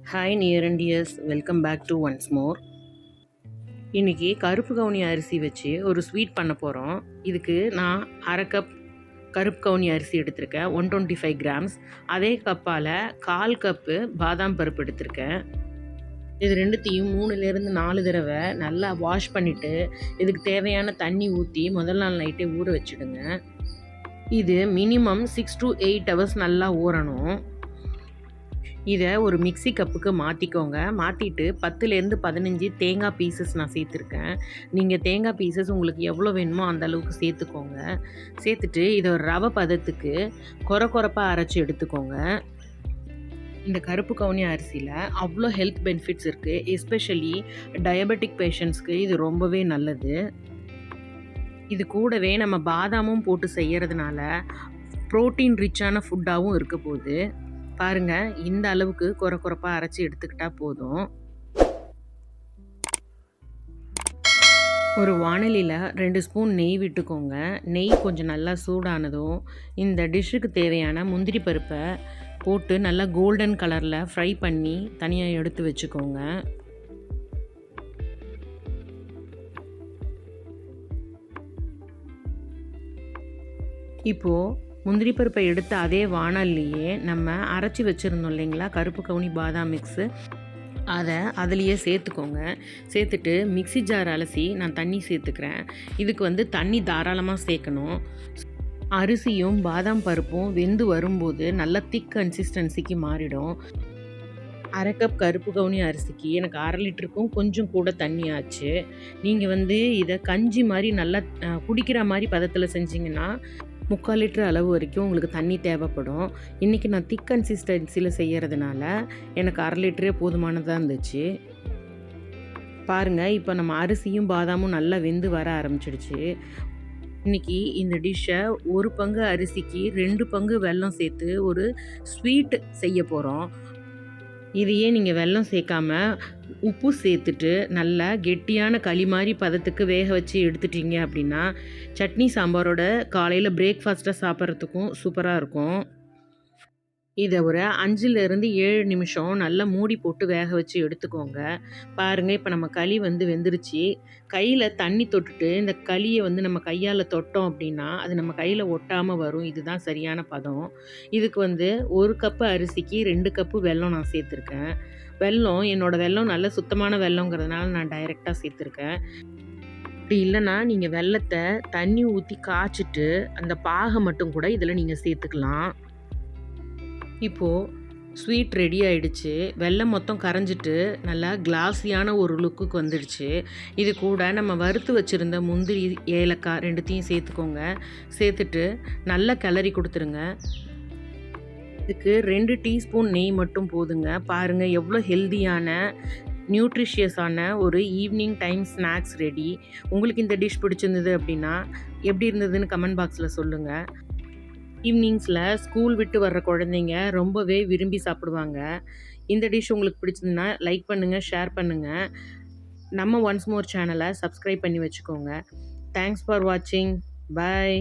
Hi near and dears, welcome back to once more. இன்றைக்கி கருப்பு கவுனி அரிசி வச்சு ஒரு ஸ்வீட் பண்ண போகிறோம். இதுக்கு நான் அரை கப் கருப்பு கவுனி அரிசி எடுத்திருக்கேன், 125 கிராம்ஸ். அதே கப்பால் 1/4 கப்பு பாதாம் பருப்பு எடுத்திருக்கேன். இது ரெண்டுத்தையும் 3லேருந்து 4 தடவை நல்லா வாஷ் பண்ணிவிட்டு இதுக்கு தேவையான தண்ணி ஊற்றி முதல் நாள் நைட்டே ஊற வச்சுடுங்க. இது மினிமம் 6 to 8 ஹவர்ஸ் நல்லா ஊறணும். இதை ஒரு மிக்சி கப்புக்கு மாற்றிக்கோங்க. மாற்றிட்டு 10லேருந்து 15 தேங்காய் பீசஸ் நான் சேர்த்துருக்கேன். நீங்கள் தேங்காய் பீசஸ் உங்களுக்கு எவ்வளோ வேணுமோ அந்த அளவுக்கு சேர்த்துக்கோங்க. சேர்த்துட்டு இதை ஒரு ரவை பதத்துக்கு கொரப்பாக அரைச்சி எடுத்துக்கோங்க. இந்த கருப்பு கவுனி அரிசியில் அவ்வளோ ஹெல்த் பெனிஃபிட்ஸ் இருக்குது. எஸ்பெஷலி டயபெட்டிக் பேஷண்ட்ஸ்க்கு இது ரொம்பவே நல்லது. இது கூடவே நம்ம பாதாமும் போட்டு செய்கிறதுனால ப்ரோட்டீன் ரிச்சான ஃபுட்டாகவும் இருக்க போகுது. பாருங்கள், இந்த அளவுக்கு கொரப்பாக அரைச்சி எடுத்துக்கிட்டால் போதும். ஒரு வாணலியில் 2 ஸ்பூன் நெய் விட்டுக்கோங்க. நெய் கொஞ்சம் நல்லா சூடானதும் இந்த டிஷ்ஷுக்கு தேவையான முந்திரி பருப்பை போட்டு நல்லா கோல்டன் கலரில் ஃப்ரை பண்ணி தனியாக எடுத்து வச்சுக்கோங்க. இப்போது முந்திரி பருப்பை எடுத்து அதே வாணல்லையே நம்ம அரைச்சி வச்சுருந்தோம் இல்லைங்களா கருப்பு கவுனி பாதாம் மிக்ஸு, அதை அதுலேயே சேர்த்துக்கோங்க. சேர்த்துட்டு மிக்ஸி ஜார் அலசி நான் தண்ணி சேர்த்துக்கிறேன். இதுக்கு தண்ணி தாராளமாக சேர்க்கணும். அரிசியும் பாதாம் பருப்பும் வெந்து வரும்போது நல்லா திக் கன்சிஸ்டன்சிக்கு மாறிடும். அரை கப் கருப்பு கவுனி அரிசிக்கு எனக்கு 1/2 லிட்டருக்கும் கொஞ்சம் கூட தண்ணி ஆச்சு. நீங்கள் இதை கஞ்சி மாதிரி நல்லா குடிக்கிற மாதிரி பதத்தில் செஞ்சிங்கன்னா 3/4 லிட்டர் அளவு வரைக்கும் உங்களுக்கு தண்ணி தேவைப்படும். இன்றைக்கி நான் திக் கன்சிஸ்டன்சியில் செய்கிறதுனால எனக்கு 1/2 லிட்டரே போதுமானதாக இருந்துச்சு. பாருங்கள், இப்போ நம்ம அரிசியும் பாதாமும் நல்லா வெந்து வர ஆரம்பிச்சிடுச்சு. இன்றைக்கி இந்த டிஷ்ஷை 1 பங்கு அரிசிக்கு 2 பங்கு வெல்லம் சேர்த்து ஒரு ஸ்வீட் செய்ய போகிறோம். இதையே நீங்கள் வெல்லம் சேர்க்காம உப்பு சேர்த்துட்டு நல்லா கெட்டியான களி மாதிரி பதத்துக்கு வேக வச்சு எடுத்துட்டீங்க அப்படின்னா சட்னி சாம்பாரோட காலையில் பிரேக்ஃபாஸ்ட்டாக சாப்பிட்றதுக்கும் சூப்பராக இருக்கும். இதை ஒரு 5லேருந்து 7 நிமிஷம் நல்லா மூடி போட்டு வேக வச்சு எடுத்துக்கோங்க. பாருங்கள், இப்போ நம்ம களி வெந்துருச்சு. கையில் தண்ணி தொட்டுட்டு இந்த களியை நம்ம கையால் தொட்டோம் அப்படின்னா அது நம்ம கையில் ஒட்டாமல் வரும். இதுதான் சரியான பதம். இதுக்கு 1 கப்பு அரிசிக்கு 2 கப்பு வெல்லம் நான் சேர்த்துருக்கேன். வெல்லம் என்னோடய வெல்லம் நல்ல சுத்தமான வெல்லங்கிறதுனால நான் டைரெக்டாக சேர்த்துருக்கேன். அப்படி இல்லைன்னா நீங்கள் வெல்லத்தை தண்ணி ஊற்றி காய்ச்சிட்டு அந்த பாகை மட்டும் கூட இதில் நீங்கள் சேர்த்துக்கலாம். இப்போது ஸ்வீட் ரெடி ஆகிடுச்சு. வெல்லம் மொத்தம் கரைஞ்சிட்டு நல்லா கிளாஸியான ஒரு லுக்குக்கு வந்துடுச்சு. இது கூட நம்ம வறுத்து வச்சுருந்த முந்திரி, ஏலக்காய் 2த்தையும் சேர்த்துக்கோங்க. சேர்த்துட்டு நல்லா கிளறி கொடுத்துருங்க. இதுக்கு 2 டீஸ்பூன் நெய் மட்டும் போதுங்க. பாருங்கள், எவ்வளோ ஹெல்தியான நியூட்ரிஷியஸான ஒரு ஈவினிங் டைம் ஸ்நாக்ஸ் ரெடி. உங்களுக்கு இந்த டிஷ் பிடிச்சிருந்தது அப்படின்னா எப்படி இருந்ததுன்னு கமெண்ட் பாக்ஸில் சொல்லுங்கள். ஈவினிங்ஸில் ஸ்கூல் விட்டு வர்ற குழந்தைங்க ரொம்பவே விரும்பி சாப்பிடுவாங்க. இந்த டிஷ் உங்களுக்கு பிடிச்சிருந்தா லைக் பண்ணுங்கள், ஷேர் பண்ணுங்கள். நம்ம ஒன்ஸ் மோர் சேனலை சப்ஸ்கிரைப் பண்ணி வச்சுக்கோங்க. தேங்க்ஸ் ஃபார் வாட்சிங். பாய்.